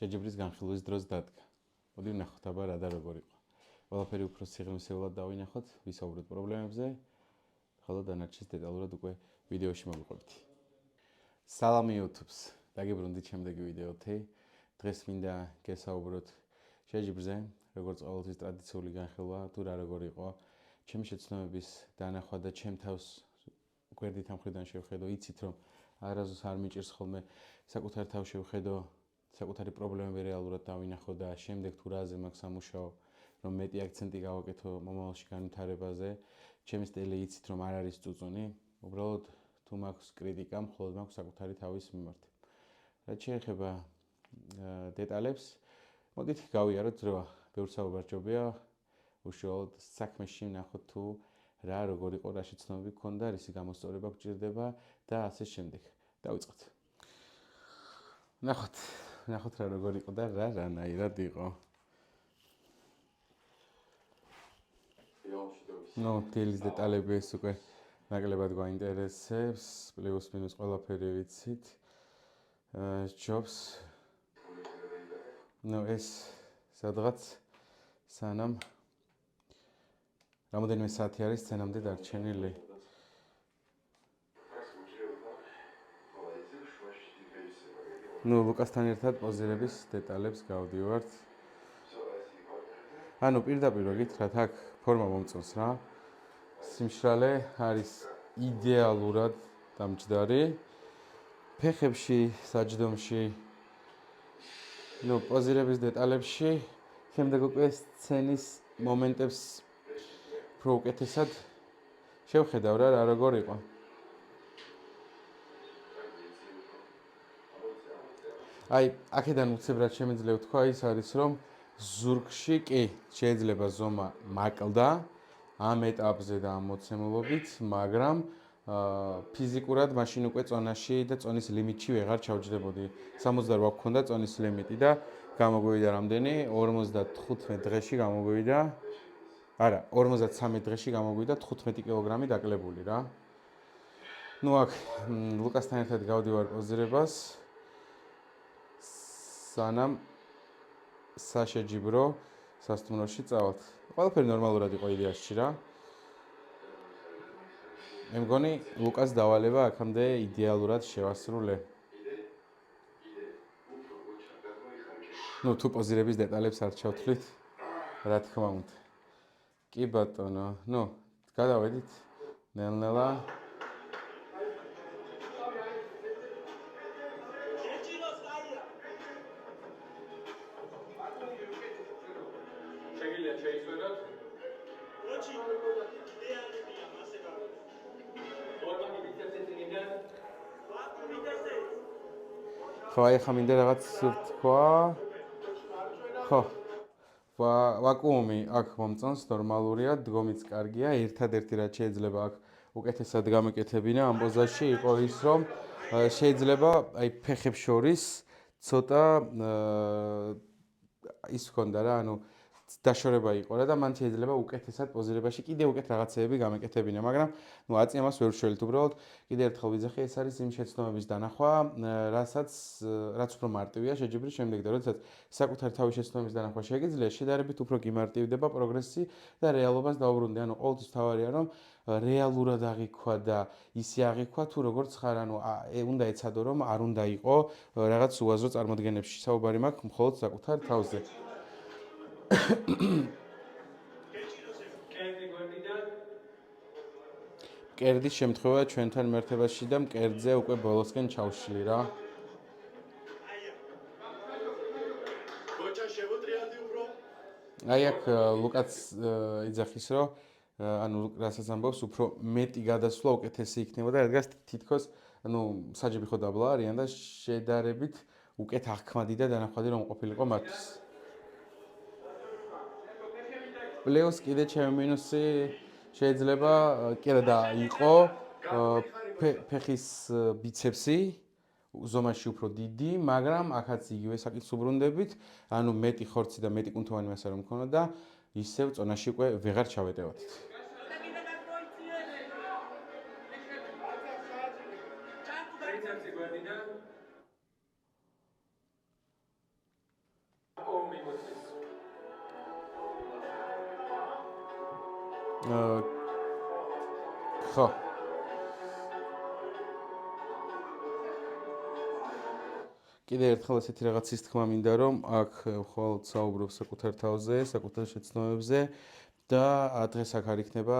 შეჯიბრის განხილვის დროს დადგა. მოდი ვნახოთ აბა რა და როგორ იყო. ყველაფერი უფრო სიღრმისეულად დავინახოთ, ვისაუბროთ პრობლემებზე, ხოლო დანარჩენს დეტალურად უკვე ვიდეოში მოვიყვებით. სალამი YouTube-ს, დაგიბრუნდით შემდეგი ვიდეოთი. დღეს მინდა გესაუბროთ შეჯიბრზე, როგორც ყოველთვის ტრადიციული განხილვა, თუ რა როგორ იყო, ჩემი შეცდომების დანახვა და ჩემ თავს გვერდით ამ მხრიდან შევხედო, იცით რომ არასდროს არ მიჭირს ხოლმე საკუთარ თავს შევხედო, საკუთარი პრობლემები რეალურად დავინახო და შემდეგ თუ რაზე მაქვს სამუშაო, რომ მეტი აქცენტი გავაკეთო მომავალში განვითარებაზე, ჩემი სტილი იცით რომ არ არის წუწუნი, უბრალოდ თუ მაქვს კრიტიკა, მხოლოდ მაქვს საკუთარი თავის მიმართ. რაც შეეხება დეტალებს, მოდით გავიაროთ ძროა, ბევრ საუბარჯობია, უშუალოდ საქმეში ვნახოთ თუ რა როგორ იყო, რა შეცდომები გქონდა, რისი გამოსწორება გჭირდება და ასე შემდეგ. დავიწყოთ. ვნახოთ რა როგორ იყო და რანაირად იყო. დილის დეტალები ეს უკვე ნაკლებად გვაინტერესებს, პლუს მინუს ყველაფერი ვიცით. ჯობს. ეს სადღაც სანამ რამოდენიმე საათი არის სცენამდე დარჩენილი. ლუკასთან ერთად პოზირების დეტალებს გავდივართ. პირდაპირ რო გითხრათ, აქ ფორმა მომწონს რა. სიმშრალე არის იდეალურად დამჯდარი. ფეხებში, საჯდომში, პოზირების დეტალებში, შემდეგ უკვე სცენის მომენტებს უფრო უკეთესად შევხედავ რა როგორ იყო. აქედან უცებრად შემიძლია ვთქვა ის არის, რომ ზურგში კი შეიძლება ზომა მაკლდა ამ ეტაპზე და ამ მოცემულობით, მაგრამ ფიზიკურად მაშინ უკვე წონაში და წონის ლიმიტში ვეღარ ჩავჯდებოდი. 68 გქონდა წონის ლიმიტი და გამოგვივიდა რამდენი? 55 დღეში გამოგვივიდა. არა, 53 დღეში გამოგვივიდა 15 კილოგრამი დაკლებული რა. აქ ლუკასთან ერთად გავდივარ პოზირებას. სანამ საშეჯიბრო სასტუმროში წავალთ. ყველაფერი ნორმალურად იყო იდეაში რა. მე მგონი ლუკას დავალება აქამდე იდეალურად შევასრულე. თუ პოზირების დეტალებს არ ჩავთვლით, რა თქმა უნდა. კი ბატონო, გადავედით ნელ-ნელა. ახლა მინდა რაღაც ვთქვა. ვაკუუმი აქ მომწონს, ნორმალურია, დგომიც კარგია, ერთადერთი რაც შეიძლება აქ უკეთესად გამეკეთებინა ამ პოზაში იყო ის, რომ შეიძლება ფეხებს შორის ცოტა ის ჰქონდა რა, დაშორება იყო რა და მან შეიძლება უკეთესად პოზირებაში კიდე უკეთ რაღაცეები გამეკეთებინა, მაგრამ აწი ამას ვერ ვშველით, უბრალოდ კიდე ერთხელ ვიძახი, ეს არის იმ შეცდომების დანახვა, რაც უფრო მარტივია შეჯიბრის შემდეგ და როდესაც საკუთარი თავის შეცდომების დანახვა შეგიძლია, შედარებით უფრო გიმარტივდება პროგრესი და რეალობას დაუბრუნდი. ყოველთვის თავარია რომ რეალურად აღიქვა და ისე აღიქვა თუ როგორც ხარ, უნდა ეცადო რომ არ უნდა იყო რაღაც უაზრო წარმოდგენებში. საუბარი მაქვს მხოლოდ საკუთარ თავზე. მკერდის შემთხვევა ჩვენთან მერთებაში და მკერდზე უკვე ბოლოსკენ ჩავშლი რა. აქ ლუკაც იძახის, რომ რასაც ამბობს, უფრო მეტი გადასვლა უკეთესი იქნებოდა, რადგან თითქოს საჯები ხო დაბლა არიან და შედარებით უკეთ აღქმადი და დანახვადი რომ ყოფილიყო მათთვის. პლუს კიდე ჩემი მინუსი შეიძლება და იყო ფეხის ბიცეპსი ზომაში უფრო დიდი, მაგრამ აქაც იგივე საკითხს უბრუნდებით, მეტი ხორცი და მეტი კუნთოვანი მასა რომ მქონოდა, ისევ წონაში უკვე ვეღარ ჩავეტევათით. ხო კიდე ერთხელ ესეთი რაღაცის თქმა მინდა რომ აქ ხვალ საუბრობ საკუთარ თავზე, საკუთარ შეცნობებზე და დღეს აქ არ იქნება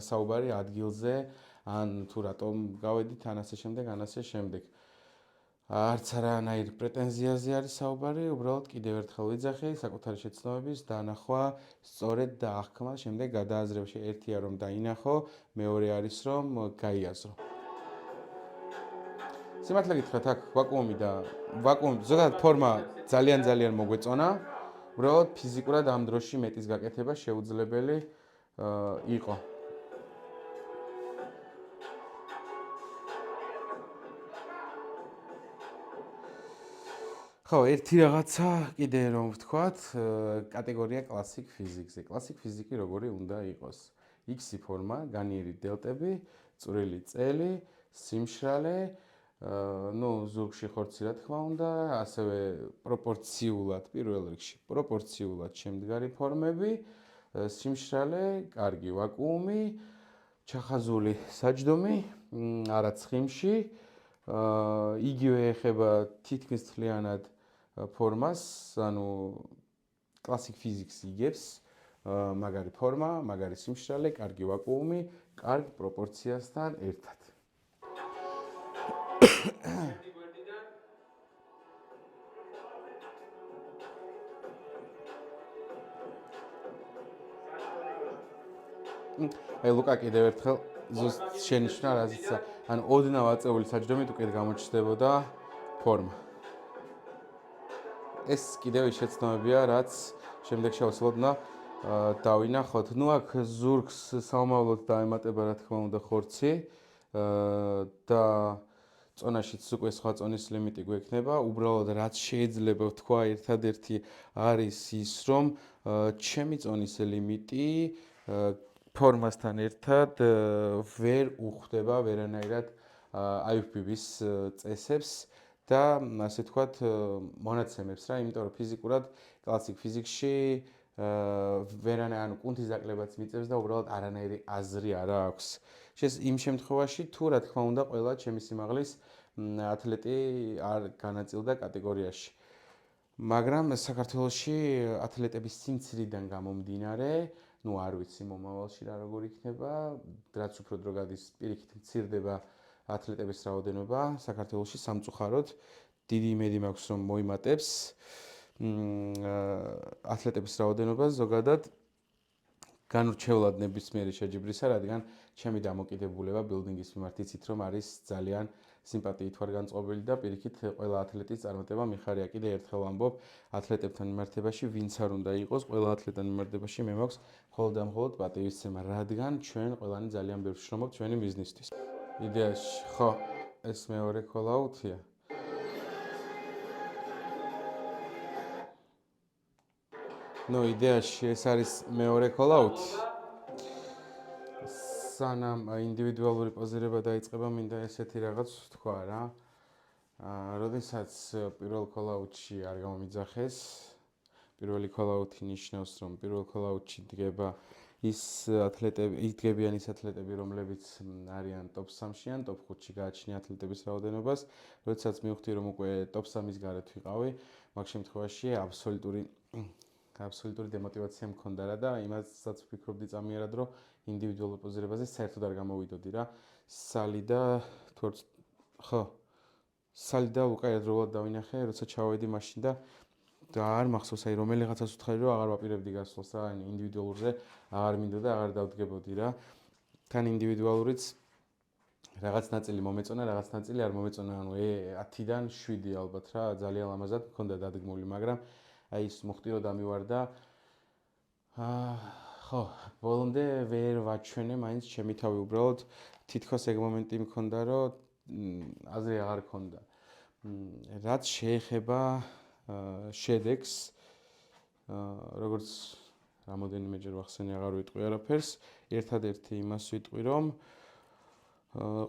საუბარი ადგილზე ან თუ რატომ გავედით ან ასე შემდეგ. არც არანაირ პრეტენზიაზე არის საუბარი, უბრალოდ კიდევ ერთხელ ვიძახი საკუთარი შეცნობების დანახვა, სწორედ და აღქმა, შემდეგ გადააზრებაში ერთია რომ დაინახო, მეორე არის რომ გაიაზრო. სიმართლე გითხრათ, აქ ვაკუუმი ზოგადად ფორმა ძალიან მოგვეწონა. უბრალოდ ფიზიკურად ამ დროში მეტის გაკეთება შეუძლებელი იყო. ხო, ერთი რაღაცა კიდე რომ ვთქვათ, კატეგორია კლასიკ ფიზიკზე. კლასიკ ფიზიკი როგორი უნდა იყოს? X-ი ფორმა, განიერი დელტები, წვრილი წელი, სიმშრალე, ზურგში ხორცი რა თქმა უნდა, ასევე პროპორციულად, პირველ რიგში, პროპორციულად შემდგარი ფორმები, სიმშრალე, კარგი ვაკუუმი, ჩახაზული საჯდომი, არა ცხიმში, იგივე ეხება თითქმის მთლიანად ფორმას, ანუ კლასიკ ფიზიკს იგებს, მაგარი ფორმა, მაგარი სიმშრალე, კარგი ვაკუუმი, კარგ პროპორციასთან ერთად. აი ლუკა კიდევ ერთხელ ზუსტ შენიშნა რაზეცა, ანუ ოდნავ აწეული საჯდომით უკეთ გამოჩნდებოდა ფორმა. ეს კიდევ ის შეცნობებია, რაც შემდეგ შევასრულოთ და დავინახოთ. აქ ზურგს საომავლოდ დაემატება რა თქმა უნდა ხორცი და წონაშიც უკვე სხვა წონის ლიმიტი გვექნება. უბრალოდ რაც შეიძლება ვთქვა ერთადერთი არის ის, რომ ჩემი წონის ლიმიტი ფორმასთან ერთად ვერ უხდება ვერანაირად IFBB-ის წესებს და ასე ვთქვათ მონაცემებს რა, იმიტომ რომ ფიზიკურად კლასიკ ფიზიკში ანუ კუნთის დაკლებაც მიწევს და უბრალოდ არანაირი აზრი არ აქვს. იმ შემთხვევაში თუ რა თქმა უნდა ყველა ჩემი სიმაღლის ათლეტი არ განაწილდა კატეგორიაში. მაგრამ საქართველოში ათლეტების სიმცირიდან გამომდინარე, არ ვიცი მომავალში რა როგორ იქნება, რაც უფრო დრო გადის, პირიქით მცირდება ათლეტების რაოდენობა საქართველოში სამწუხაროდ. დიდი იმედი მაქვს რომ მოიმატებს ათლეტების რაოდენობა ზოგადად განურჩევლად ნებისმიერი შეჯიბრისა, რადგან ჩემი დამოკიდებულება ბილდინგის მიმართ იცით რომ არის ძალიან სიმპათიით ვარ განწყობილი და პირიქით ყველა ათლეტის წარმატება მიხარია. კიდე ერთხელ ვამბობ, ათლეტებთან მიმართებაში ვინც არ უნდა იყოს, ყველა ათლეტთან მიმართებაში მე მაქვს მხოლოდ და მხოლოდ პატივისცემა, რადგან ჩვენ ყველანი ძალიან ბევრს ვშრომობთ ჩვენი ბიზნესთვის. იდეაში, ხო, ეს მეორე call-out-ია. იდეაში ეს არის მეორე call-out. სანამ ინდივიდუალური პოზირება დაიწყება, მინდა ესეთი რაღაც ვთქვა რა. როდესაც პირველ call-out-ში არ გამომიძახეს, პირველი call-out-ი ნიშნავს, რომ პირველ call-out-ში იდგებიან ის ათლეტები, რომლებიც არიან top 3-ში ან top 5-ში გააჩნია ათლეტების რაოდენობას. როდესაც მივხვდი, რომ უკვე top 3-ის გარეთ ვიყავი, მაგ შემთხვევაში აბსოლუტური დემოტივაცია მქონდა რა და იმასაც ვფიქრობდი წამიერად, რომ ინდივიდუალურ პოზირებაზე საერთოდ არ გამოვიდოდი რა. სალი და ლუკა ერთდროულად დავინახე, როცა ჩავედი მაშინ და არ მახსოვს, რომელიღაცას ვთხარი, რომ აღარ ვაპირებდი გასვლას რა, ინდივიდუალურზე აღარ მინდოდა, აღარ დავდგებოდი რა. თან ინდივიდუალურიც რაღაც ნაწილი მომეწონა, რაღაც ნაწილი არ მომეწონა, ანუ 10-დან 7 ალბათ რა, ძალიან ლამაზად მქონდა დადგმული, მაგრამ აი ის მოხდი რომ დამივარდა. ხო, ბოლომდე ვერ ვაჩვენე მაინც ჩემი თავი, უბრალოდ თითქოს ეგ მომენტი მქონდა, რომ აზრი აღარ მქონდა. რაც შეეხება შედეგს, როგორც რამოდენიმეჯერ ვახსენე, აღარ ვიტყვი არაფერს, ერთადერთი იმას ვიტყვი, რომ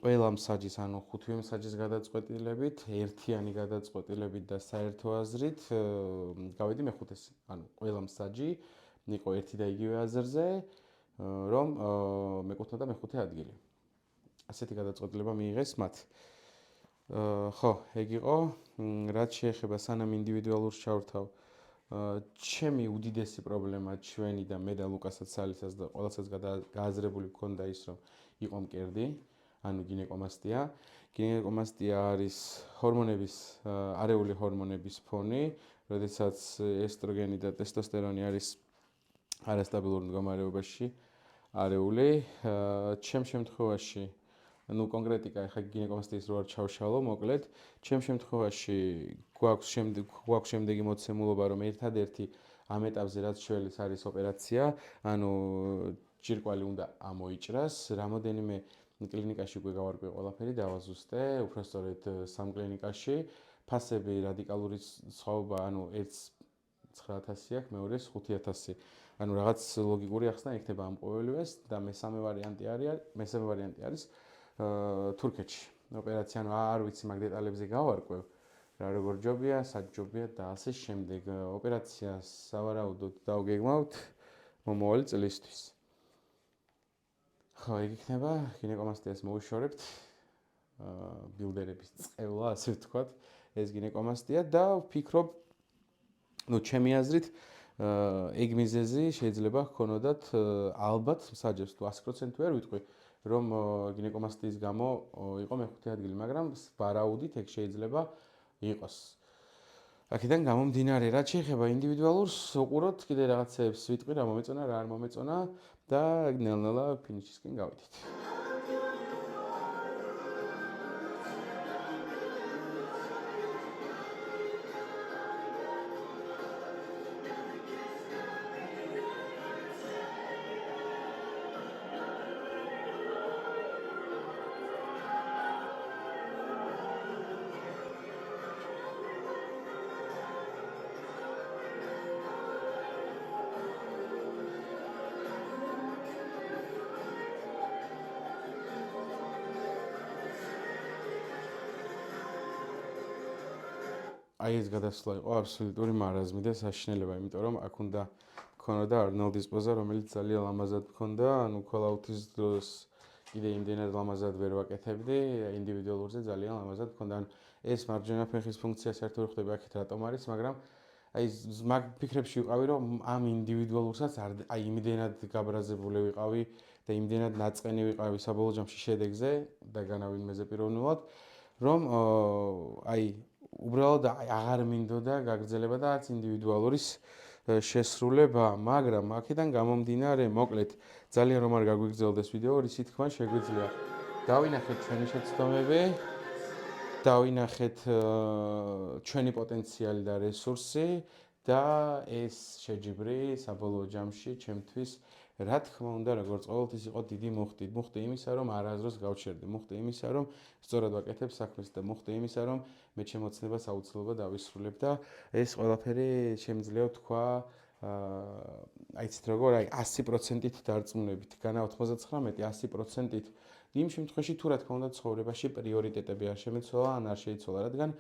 ყველა მსაჯის, ანუ 5 მსაჯის გადაწყვეტილებით, ერთიანი გადაწყვეტილებით და საერთო აზრით გავედი მეხუთეს. ანუ ყველა მსაჯი იყო ერთი და იგივე აზრზე რომ მეკუთვნოდა მეხუთე ადგილი. ასეთი გადაწყვეტილება მიიღეს მათ. ხო, ეგ იყო, რაც შეეხება სანამ ინდივიდუალურს ჩავრთავ. ჩემი უდიდესი პრობლემა ჩვენი და მე და ლუკასაც სალისას და ყველასაც გააზრებული მქონდა ის, რომ იყო მკერდი, ანუ გინეკომასტია. გინეკომასტია არის ჰორმონების, არეული ჰორმონების ფონი, როდესაც ესტროგენი და ტესტოსტერონი არის არასტაბილურ მდგომარეობაში არეული. ჩემ შემთხვევაში კონკრეტიკა ახლა გინეკომასტიის რო არ ჩავშალო, მოკლედ, ჩემ შემთხვევაში გვაქვს შემდეგი მოცემულობა, რომ ერთადერთი ამ ეტაპზე რაც შველის არის ოპერაცია, ანუ ჯირკვალი უნდა ამოიჭრას, რამოდენიმე კლინიკაში უკვე გავარკვე ყველაფერი, დავაზუსტე, უბრალოდ სამ კლინიკაში, ფასები რადიკალური სხვაობა, ანუ ერთს 9000 აქვს, მეორეს 5000. ანუ რაღაც ლოგიკური ახსნა იქნება ამ ყოველივეს და მესამე ვარიანტი არის თურქეთში. ოპერაცია, ანუ არ ვიცი მაგ დეტალებზე გავარკვევ, რა როგორ ჯობია, სად ჯობია და ასე შემდეგ. ოპერაციას სავარაუდოდ დავგეგმავთ მომავალი წლისთვის. ხო, ეგ იქნება გინეკომასტიას მოვიშორებთ. ბილდერების წევლა, ასე ვთქვათ, ეს გინეკომასტია და ვფიქრობ, ჩემი აზრით, ეგ მიზეზი შეიძლება ჰქონოდათ ალბათ, საჯებს თუ 100% ვერ ვიტყვი, რომ გინეკომასტიის გამო იყო მეხუთე ადგილი, მაგრამ ვარაუდით ეგ შეიძლება იყოს. აქედან გამომდინარე, რაც შეეხება ინდივიდუალურს, უყუროთ კიდე რაღაცებს ვიტყვი, რა მომეწონა, რა არ მომეწონა და ნელ-ნელა ფინიშისკენ გავიდით. აი ეს გადასვლა იყო აბსოლუტური მარაზმი და საშინელება, იმიტომ რომ აქ უნდა მქონოდა არნოლდის პოზა, რომელიც ძალიან ლამაზად მქონდა, ანუ call-out-ის დროს კიდე იმდენად ლამაზად ვერ ვაკეთებდი, ინდივიდუალურზე ძალიან ლამაზად მქონდა. ან ეს მარჯვენა ფეხის ფუნქცია საერთოდ ვერ ხვდები აქეთ რატომ არის, მაგრამ აი მაგ ფიქრებში ვიყავი, რომ ამ ინდივიდუალურსაც აი იმდენად გაბრაზებული ვიყავი და იმდენად ნაწყენი ვიყავი საბოლოო ჯამში შედეგზე და განავინმეზე პიროვნულად, რომ აი უბრალოდ აღარ მინდოდა გაგრძელება და არც ინდივიდუალურის შესრულება, მაგრამ აქედან გამომდინარე, მოკლედ, ძალიან რომ არ გაგვიგრძელდეს ვიდეო, რისი თქმა შეგვიძლია დავინახეთ ჩვენი შეცდომები, დავინახეთ ჩვენი პოტენციალი და რესურსი და ეს შეჯიბრი საბოლოო ჯამში ჩემთვის რა თქმა უნდა, როგორც ყოველთვის იყო დიდი მუხტი. მუხტი იმისა, რომ არასდროს გავჩერდი, მუხტი იმისა, რომ სწორად ვაკეთებ საქმეს და მუხტი იმისა, რომ მე ჩემოცნებას აუცილებლად დავისრულებ და ეს ყველაფერი შემიძლია ვთქვა, აი ცით როგორ, აი 100%-ით დარწმუნებით, განა 99, 100%-ით. იმ შემთხვევაში თუ რა თქმა უნდა ცხოვრებაში პრიორიტეტები არ შემეცვალა, ან არ შეიცვალა, რადგან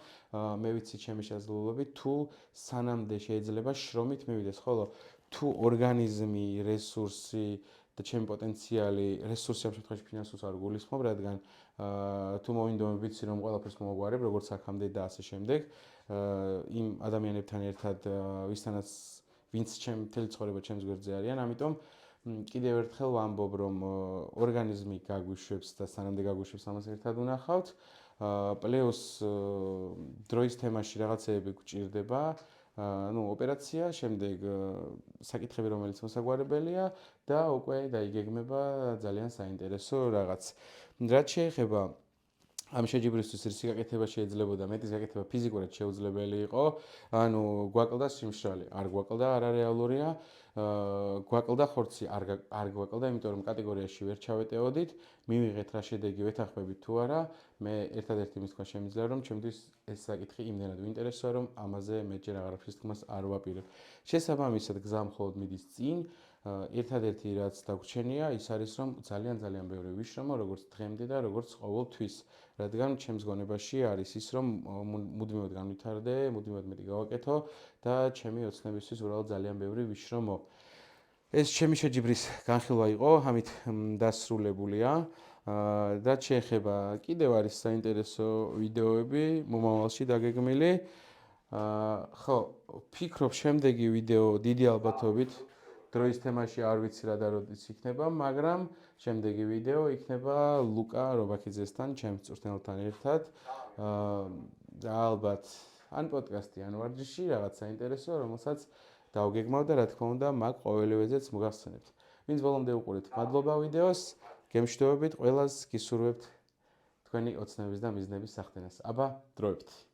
მე ვიცი ჩემი შესაძლებლობებით, თუ სანამდე შეიძლება შრომით მივიდეს, ხოლო თუ ორგანიზმი, რესურსი და ჩემი პოტენციალი, რესურსი ამ შემთხვევაში ფინანსურს არ გულისხმობ, რადგან თუ მოვინდომებ ვიცი რომ ყველაფერს მოვაგვარებ, როგორც აქამდე და ასე შემდეგ, იმ ადამიანებთან ერთად, ვინც მთელი ცხოვრება ჩემს გვერდზე არიან, ამიტომ კიდევ ერთხელ ვამბობ, რომ ორგანიზმი გაგვიშვებს და სანამდე გაგვიშვებს ამას ერთად ვნახავთ, პლუს დროის თემაში რაღაცეები გვჭირდება, ოპერაცია, შემდეგ საკითხები, რომელიც მოსაგვარებელია და უკვე დაიგეგმება ძალიან საინტერესო რაღაც. რაც შეეხება ამ შეჯიბრისთვის რისი გაკეთება შეიძლებოდა, მეტის გაკეთება ფიზიკურად შეუძლებელი იყო, ანუ გვაკლდა სიმშრალე, არ გვაკლდა, არარეალურია, გვაკლდა ხორცი, არ გვაკლდა, იმიტომ რომ კატეგორიაში ვერ ჩავეტეოდით, მივიღეთ რა შედეგი ვეთანხმებით თუ არა, მე ერთადერთი იმის თქვა შემიძლია, რომ ჩემთვის ეს საკითხი იმდენად ვინტერესოა, რომ ამაზე მეჯერ აღარაფრის თქმას არ ვაპირებ. შესაბამისად, გზა მხოლოდ მიდის წინ, ერთადერთი რაც დაგვრჩენია, ის არის, რომ ძალიან ბევრი ვიშრომო, როგორც დღემდე და როგორც ყოველთვის. რადგან ჩემს გონებაში არის ის, რომ მუდმივად განვითარდე, მუდმივად მეტი გავაკეთო და ჩემი ოცნებისთვის უბრალოდ ძალიან ბევრი ვიშრომო. ეს ჩემი შეჯიბრის განხილვა იყო, ამით დასრულებულია. რაც შეეხება კიდევ არის საინტერესო ვიდეოები მომავალში დაგეგმილი. ხო, ფიქრობ შემდეგი ვიდეო დიდი ალბათობით დროის თემაში არ ვიცი რა და როდის იქნება, მაგრამ შემდეგი ვიდეო იქნება ლუკა რობაქიძესთან, ჩემს წვრთნელთან ერთად. ალბათ ან პოდკასტი, ან ვარჯიში, რაღაც საინტერესო, რომელსაც დავგეგმავ და რა თქმა უნდა, მაგ ყოველივეზეც მოგახსენებთ. ვინც ბოლომდე უყურეთ, მადლობა ვიდეოს, გემშვიდობებით, ყველას გისურვებთ თქვენი ოცნების და მიზნების სახდენას. აბა, დროებით.